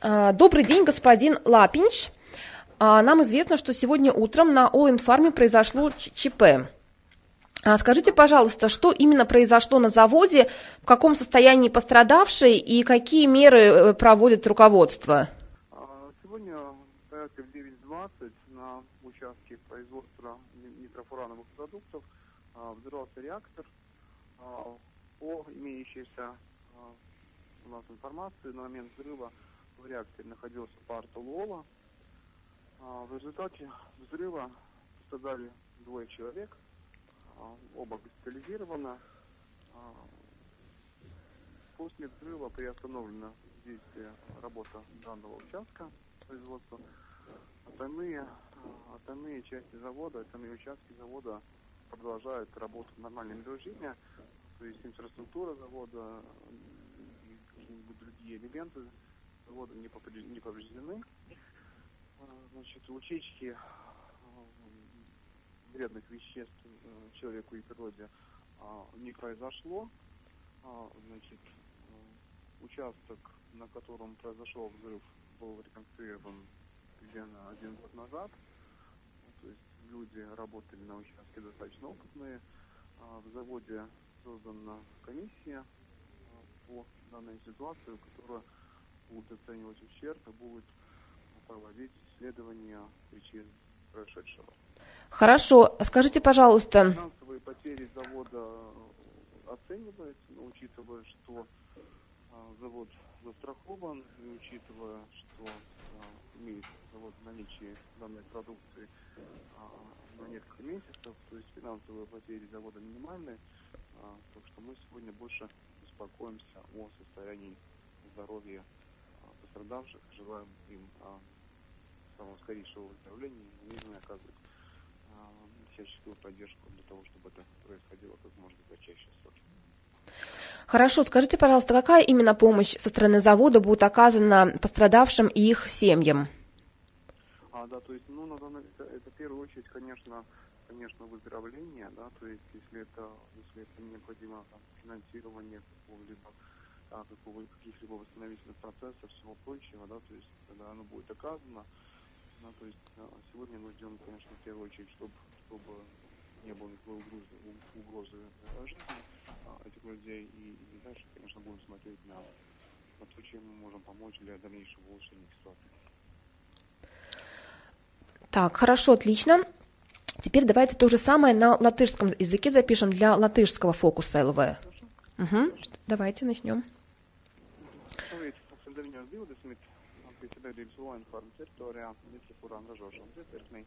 Добрый день, господин Лапинч. Нам известно, что сегодня утром на All-in-Farm произошло ЧП. Скажите, пожалуйста, что именно произошло на заводе, в каком состоянии пострадавший и какие меры проводит руководство? Сегодня порядка в 9:20 на участке производства нитрофурановых продуктов взорвался реактор. По имеющейся у нас информации, на момент взрыва в реакторе находился пар толуола. В результате взрыва пострадали 2 человек, оба госпитализированы. После взрыва приостановлена действие работа данного участка производства. Остальные части завода, остальные участки завода продолжают работать в нормальном режиме. То есть инфраструктура завода и какие-нибудь другие элементы завода не повреждены. Значит, утечки вредных веществ человеку и природе не произошло. Значит, участок, на котором произошел взрыв, был реконструирован примерно 1 год назад. То есть люди работали на участке достаточно опытные. В заводе создана комиссия по данной ситуации, которая будет оценивать ущерб и будет проводить исследования причин происшедшего. Хорошо. Скажите, пожалуйста... Финансовые потери завода оцениваются, но учитывая, что завод застрахован, и учитывая, что имеет завод в наличии данной продукции на несколько месяцев, то есть финансовые потери завода минимальные, так что мы сегодня больше беспокоимся о состоянии здоровья пострадавших, желаем им самого скорейшего выздоровления и оказывать всяческую поддержку для того, чтобы это происходило как можно чаще сроки. Хорошо, скажите, пожалуйста, какая именно помощь со стороны завода будет оказана пострадавшим и их семьям? Да, то есть, это в первую очередь, конечно, выздоровление, да, то есть, если это необходимо финансирование каких-либо восстановительных процессов, всего прочего, да, то есть, когда оно будет оказано, то есть, сегодня мы ждем, конечно, в первую очередь, чтобы не было никакой угрозы жизни этих людей, и дальше, конечно, будем смотреть на то, чем мы можем помочь для дальнейшего улучшения ситуации. Так, хорошо, отлично. Теперь давайте то же самое на латышском языке запишем для латышского фокуса ЛВ. Угу. Давайте начнем. Sabiedrības All-in-Farm teritorijā nitrofurāna ražošanas iepirknī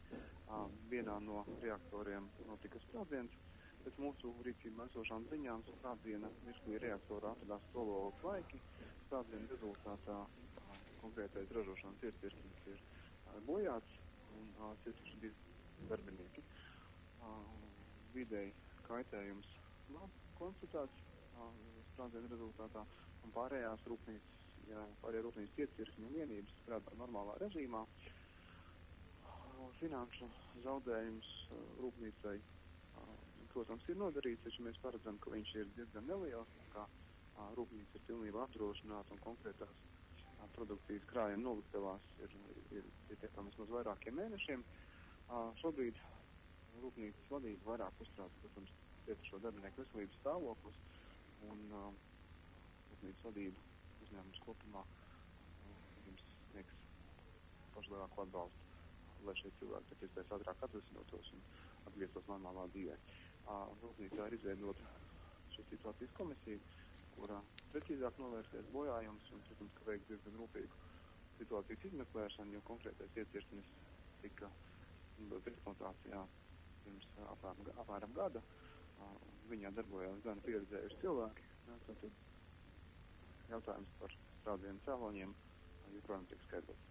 vienā no reaktoriem notika sprādziens. Pēc mūsu rīcībā esošām ziņām sprādziena mirklī reaktorā atradās tolola tvaiki. Sprādziena rezultātā konkrētais ražošanas iepirknis ir bojāts un cietuši 2 darbinieki. Vidēji kaitējums nav konstatēts sprādziena rezultātā un pārējie rūpnīcas iepirkņu vienības strādā normālā režīmā. Finanšu zaudējums rūpnīcai, protams, ir nodarīts, taču mēs paredzam, ka viņš ir diezgan neliels, kā rūpnīca ir pilnībā apdrošināta un konkrētās produkcijas krājuma noliktavās ir pietiekamas uz vairākiem mēnešiem. Šobrīd rūpnīcas vadība vairāk uztrauc, protams, cietušo darbinieku veselības stāvoklis un rūpnīcas vadība uzņēmums kopumā jums sniegs pašlielāku atbalstu, lai šie cilvēki pēc iespējas ātrāk atvesļotos un atgrieztos normālā dzīvē. Rūpnīcā ir izveidota šīs situācijas komisija, kura precīzāk novērtēs bojājumus un, protams, ka veiks diezgan rūpīgu situācijas izmeklēšanu, jo konkrētais iecirknis tika eksploatācijā pirms apmēram gada. Viņā darbojās gan pieredzējuši cilvēki, tad jautājums par sprādzienu cēloņiem joprojām tiek skaidrots.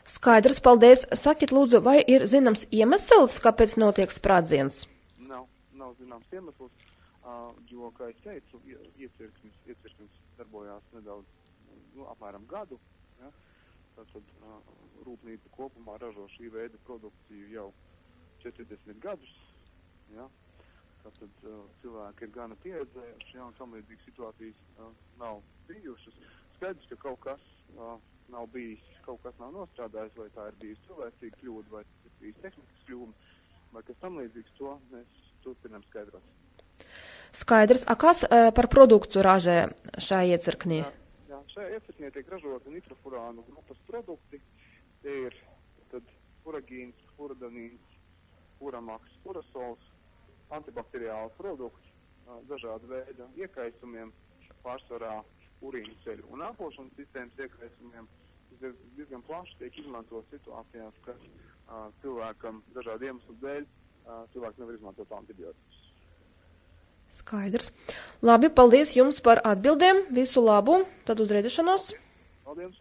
Skaidrs, paldies. Sakiet, lūdzu, vai ir zināms iemesls, kāpēc notiek sprādziens? Nav zināms iemesls, jo, kā es teicu, iecirknis darbojās nedaudz, apmēram gadu. Ja? Tātad rūpnīca kopumā ražo šī veida produkciju jau 40 gadus. Ja? Tātad cilvēki ir gana pieredzējuši, un tam līdzīgas situācijas nav bijušas. skaidrs, ka kaut kas nav bijis, kaut kas nav nostrādājis, vai tā ir bijusi cilvēcīga kļūda, vai tas ir bijis tehnisks kļūda, vai kas tam līdzīgs, to mēs turpinām skaidrot. Skaidrs. A kas par produktu ražē šajā iecirknī? Jā, šajā iecirknī tiek ražota nitrofurānu grupas produkti. Tie ir tad furagīns, furadanīns, furamaks, furasols, antibakteriāli produkti, dažāda veida iekaisumiem, pārsvarā urīna ceļu un elpošanas sistēmas iekaisumiem. Tas diezgan plaši tiek izmantot situācijās, kad cilvēkam dažādu iemeslu dēļ cilvēks nevar izmantot antibiotikas. Skaidrs. Labi, paldies jums par atbildēm. Visu labu. Tad uz redzēšanos. Paldies.